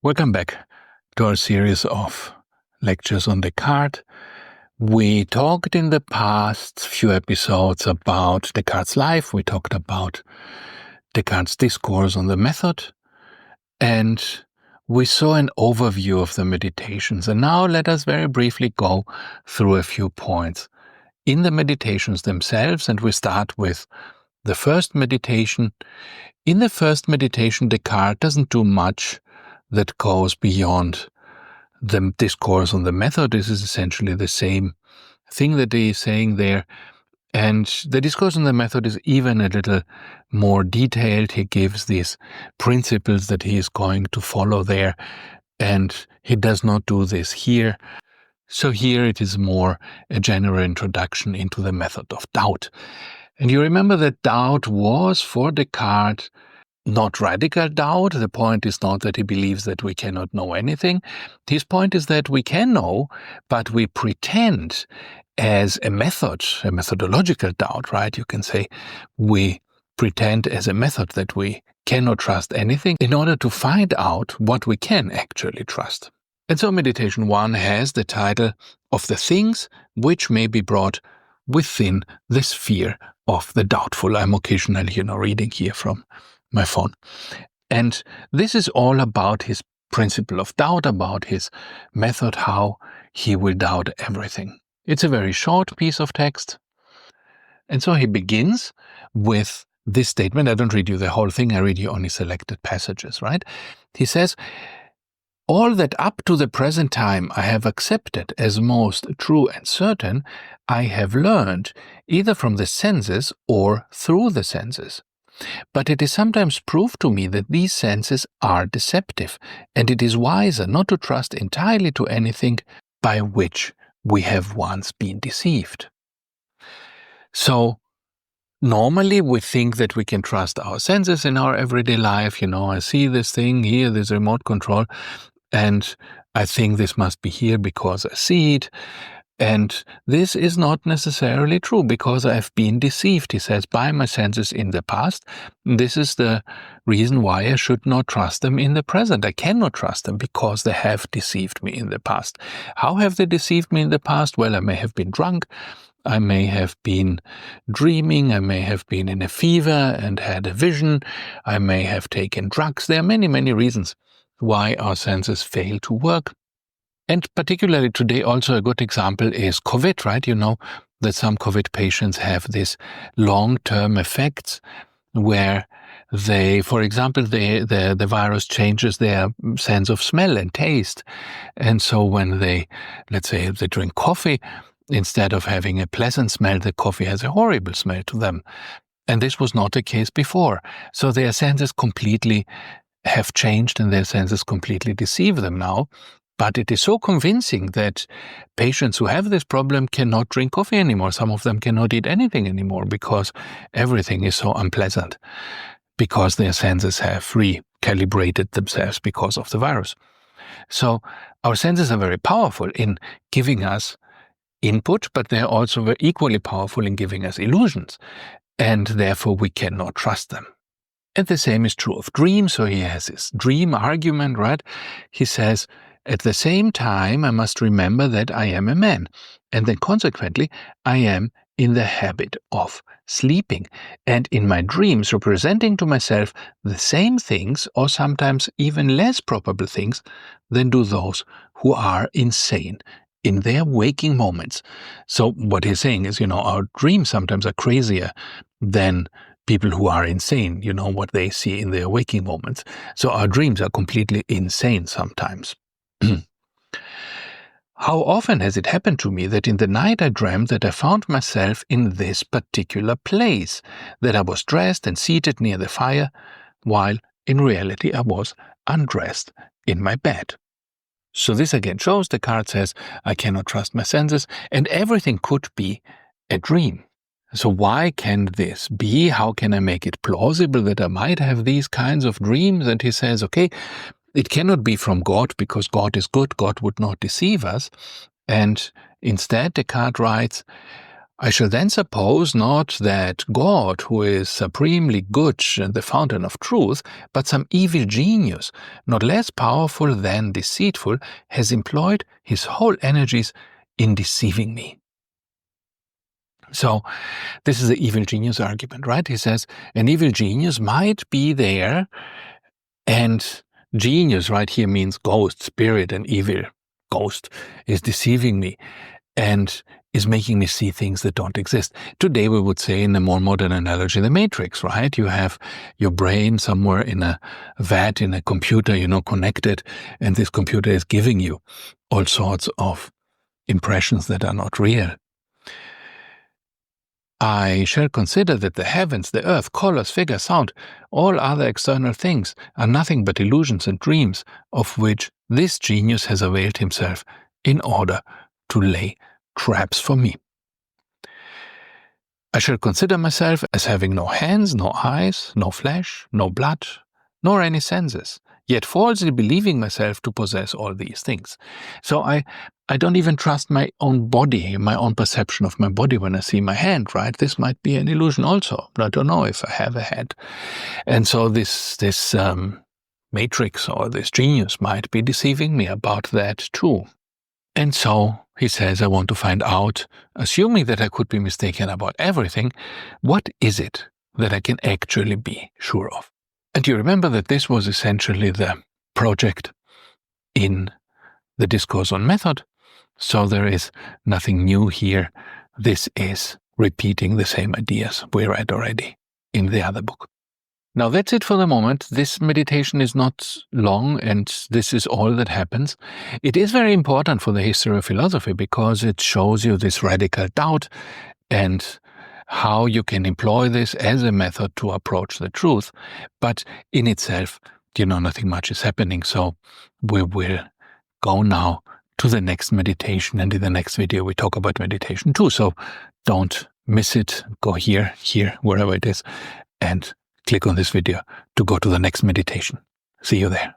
Welcome back to our series of lectures on Descartes. We talked in the past few episodes about Descartes' life. We talked about Descartes' discourse on the method, and we saw an overview of the meditations. And now let us very briefly go through a few points in the meditations themselves, and we start with the first meditation. In the first meditation, Descartes doesn't do much that goes beyond the discourse on the method. This is essentially the same thing that he is saying there. And the discourse on the method is even a little more detailed. He gives these principles that he is going to follow there, and he does not do this here. So here it is more a general introduction into the method of doubt. And you remember that doubt was, for Descartes, not radical doubt. The point is not that he believes that we cannot know anything. His point is that we can know, but we pretend as a method, a methodological doubt, right? You can say we pretend as a method that we cannot trust anything in order to find out what we can actually trust. And so meditation 1 has the title of the things which may be brought within the sphere of the doubtful. I'm occasionally, reading here from my phone. And this is all about his principle of doubt, about his method, how he will doubt everything. It's a very short piece of text. And so he begins with this statement. I don't read you the whole thing, I read you only selected passages, right? He says, "All that up to the present time I have accepted as most true and certain, I have learned either from the senses or through the senses. But it is sometimes proved to me that these senses are deceptive, and it is wiser not to trust entirely to anything by which we have once been deceived." So, normally we think that we can trust our senses in our everyday life. I see this thing here, this remote control, and I think this must be here because I see it. And this is not necessarily true because I've been deceived, he says, by my senses in the past. This is the reason why I should not trust them in the present. I cannot trust them because they have deceived me in the past. How have they deceived me in the past? Well, I may have been drunk. I may have been dreaming. I may have been in a fever and had a vision. I may have taken drugs. There are many, many reasons why our senses fail to work. And particularly today, also a good example is COVID, right? You know that some COVID patients have these long-term effects where they, for example, the virus changes their sense of smell and taste. And so when they, let's say, if they drink coffee, instead of having a pleasant smell, the coffee has a horrible smell to them. And this was not the case before. So their senses completely have changed and their senses completely deceive them now. But it is so convincing that patients who have this problem cannot drink coffee anymore. Some of them cannot eat anything anymore because everything is so unpleasant, because their senses have recalibrated themselves because of the virus. So our senses are very powerful in giving us input, but they're also very equally powerful in giving us illusions, and therefore we cannot trust them. And the same is true of dreams. So he has this dream argument, right? He says, at the same time, I must remember that I am a man, and then consequently, I am in the habit of sleeping, and in my dreams representing to myself the same things, or sometimes even less probable things, than do those who are insane in their waking moments. So what he's saying is, our dreams sometimes are crazier than people who are insane, what they see in their waking moments. So our dreams are completely insane sometimes. How often has it happened to me that in the night I dreamt that I found myself in this particular place, that I was dressed and seated near the fire, while in reality I was undressed in my bed. So this again shows Descartes says, I cannot trust my senses, and everything could be a dream. So why can this be? How can I make it plausible that I might have these kinds of dreams? And he says, okay, it cannot be from God because God is good. God would not deceive us. And instead, Descartes writes, I shall then suppose not that God, who is supremely good and the fountain of truth, but some evil genius, not less powerful than deceitful, has employed his whole energies in deceiving me. So this is the evil genius argument, right? He says an evil genius might be there, and genius right here means ghost, spirit, and evil ghost is deceiving me and is making me see things that don't exist. Today we would say, in a more modern analogy, the Matrix, right? You have your brain somewhere in a vat, in a computer, connected, and this computer is giving you all sorts of impressions that are not real. I shall consider that the heavens, the earth, colors, figure, sound, all other external things are nothing but illusions and dreams of which this genius has availed himself in order to lay traps for me. I shall consider myself as having no hands, no eyes, no flesh, no blood, nor any senses, yet falsely believing myself to possess all these things. So I don't even trust my own body, my own perception of my body when I see my hand, right? This might be an illusion also. I don't know if I have a head. And so this matrix or this genius might be deceiving me about that too. And so, he says, I want to find out, assuming that I could be mistaken about everything, what is it that I can actually be sure of? And you remember that this was essentially the project in the Discourse on Method, so there is nothing new here. This is repeating the same ideas we read already in the other book. Now that's it for the moment. This meditation is not long, and this is all that happens. It is very important for the history of philosophy because it shows you this radical doubt and how you can employ this as a method to approach the truth. But in itself, nothing much is happening. So we will go now to the next meditation, and in the next video we talk about meditation too. So don't miss it. Go here, wherever it is, and click on this video to go to the next meditation. See you there.